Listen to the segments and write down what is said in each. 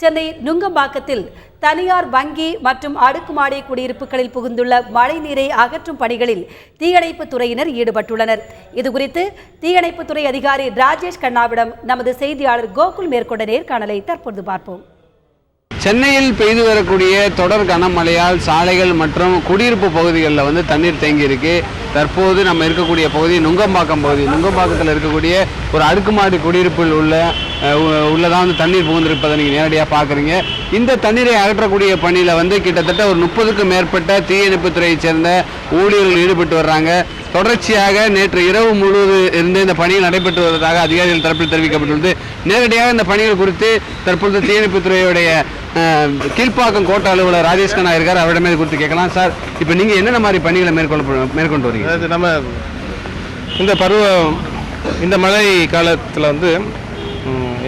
சென்னை நுங்கம்பாக்கத்தில் தனியார் வங்கி மற்றும் அடுக்குமாடி குடியிருப்புகளில் புகுந்துள்ள மழைநீரை அகற்றும் பணிகளில் தீயணைப்பு துறையினர் ஈடுபட்டுள்ளனர். இதுகுறித்து தீயணைப்புத்துறை அதிகாரி ராஜேஷ் கண்ணாவிடம் நமது செய்தியாளர் கோகுல் மேற்கொண்ட நேர்காணலை தற்போது பார்ப்போம். சென்னையில் பெய்து வரக்கூடிய தொடர் கனமழையால் சாலைகள் மற்றும் குடியிருப்பு பகுதிகளில் தண்ணீர் தேங்கி இருக்கு. தற்போது நம்ம இருக்கக்கூடிய பகுதி நுங்கம்பாக்கம் பகுதி. நுங்கம்பாக்கத்தில் இருக்கக்கூடிய ஒரு அடுக்குமாடி குடியிருப்பில் உள்ளதான் தண்ணீர் புகுந்திருப்பதை நீங்கள் நேரடியாக பார்க்குறீங்க. இந்த தண்ணீரை அகற்றக்கூடிய பணியில் கிட்டத்தட்ட ஒரு 30க்கும் மேற்பட்ட தீயணைப்புத்துறையைச் சேர்ந்த ஊழியர்கள் ஈடுபட்டு வர்றாங்க. தொடர்ச்சியாக நேற்று இரவு முழுவதும் இருந்து இந்த பணிகள் நடைபெற்று வருவதாக அதிகாரிகள் தரப்பில் தெரிவிக்கப்பட்டுள்ளது. நேரடியாக இந்த பணிகள் குறித்து தற்பொழுது தீயணைப்புத்துறையுடைய கீழ்ப்பாக்கம் கோட்ட அலுவலர் ராஜேஷ் கண்ணா இருக்கார். அவரிடமே குறித்து கேட்கலாம். சார், இப்போ நீங்கள் என்னென்ன மாதிரி பணிகளை மேற்கொண்டு வரீங்க? அதாவது நம்ம இந்த மழை காலத்தில்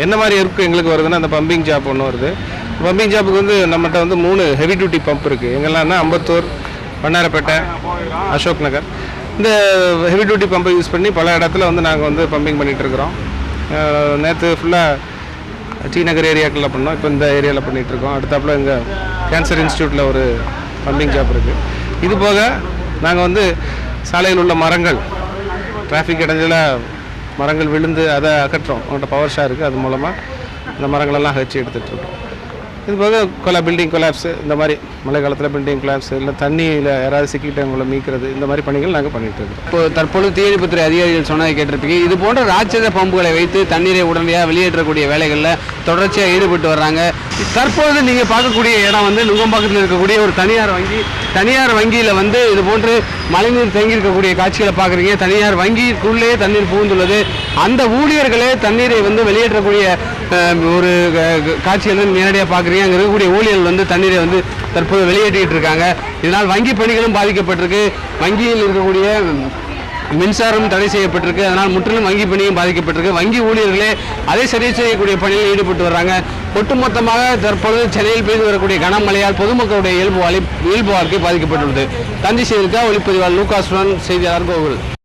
என்ன மாதிரி இருக்குது எங்களுக்கு வருதுன்னா, அந்த பம்பிங் ஜாப் ஒன்று வருது. பம்பிங் ஜாப்புக்கு நம்மகிட்ட 3 ஹெவி டியூட்டி பம்ப் இருக்குது. எங்கெல்லாம்னா அம்பத்தூர், வண்ணாரப்பேட்டை, அசோக் நகர். இந்த ஹெவி டியூட்டி பம்பை யூஸ் பண்ணி பல இடத்துல நாங்கள் பம்பிங் பண்ணிகிட்ருக்குறோம். நேற்று ஃபுல்லாக டி நகர் ஏரியாக்களில் பண்ணோம். இப்போ இந்த ஏரியாவில் பண்ணிகிட்ருக்கோம். அடுத்தாப்புல இங்கே கேன்சர் இன்ஸ்டியூட்டில் ஒரு பம்பிங் ஜாப் இருக்குது. இது போக நாங்கள் சாலையில் உள்ள மரங்கள், டிராஃபிக் இடைஞ்சல மரங்கள் விழுந்து அதை அகற்றோம். அவங்கள்ட்ட பவர் ஷா இருக்குது. அது மூலமாக இந்த மரங்களெல்லாம் அகற்றி எடுத்துகிட்ருக்கோம். இது போக பில்டிங் கொலாப்ஸு, இந்த மாதிரி மழை காலத்தில் பில்டிங் கொலாப்ஸு, இல்லை தண்ணியில் யாராவது சிக்கிட்டு அவங்கள மீட்கிறது, இந்த மாதிரி பணிகள் நாங்கள் பண்ணிகிட்டு இருக்கோம். இப்போ தற்பொழுது தீயணைப்புத்துறை அதிகாரிகள் சொன்னதை கேட்டிருப்பீங்க. இது போன்ற ராட்சத பம்புகளை வைத்து தண்ணீரை உடனடியாக வெளியேற்றக்கூடிய வேலைகளில் தொடர்ச்சியாக ஈடுபட்டு வர்றாங்க. தற்போது நீங்கள் பார்க்கக்கூடிய இடம் நுங்கம்பாக்கத்தில் இருக்கக்கூடிய ஒரு தனியார் வங்கியில் இது போன்று மழைநீர் தேங்கி இருக்கக்கூடிய காட்சிகளை பார்க்குறீங்க. தனியார் வங்கிக்குள்ளே தண்ணீர் புகுந்துள்ளது. அந்த ஊழியர்களே தண்ணீரை வெளியேற்றக்கூடிய ஒரு காட்சிகள் நேரடியாக பார்க்குறீங்க. அங்கே இருக்கக்கூடிய ஊழியர்கள் தண்ணீரை தற்போது வெளியேற்றிட்டு இருக்காங்க. இதனால் வங்கி பணிகளும் பாதிக்கப்பட்டிருக்கு. வங்கியில் இருக்கக்கூடிய மின்சாரம் தடை செய்யப்பட்டிருக்கு. அதனால் முற்றிலும் வங்கி பணியும் பாதிக்கப்பட்டிருக்கு. வங்கி ஊழியர்களே அதை சரி செய்யக்கூடிய பணியில் ஈடுபட்டு வர்றாங்க. ஒட்டுமொத்தமாக தற்பொழுது சென்னையில் பெய்து வரக்கூடிய கனமழையால் பொதுமக்களுடைய இயல்பு வாழ்க்கை பாதிக்கப்பட்டுள்ளது. தந்தி செய்திருக்கா ஒளிப்பதிவாளர் லூகாசுடன், செய்தியாளர் கோகுல்.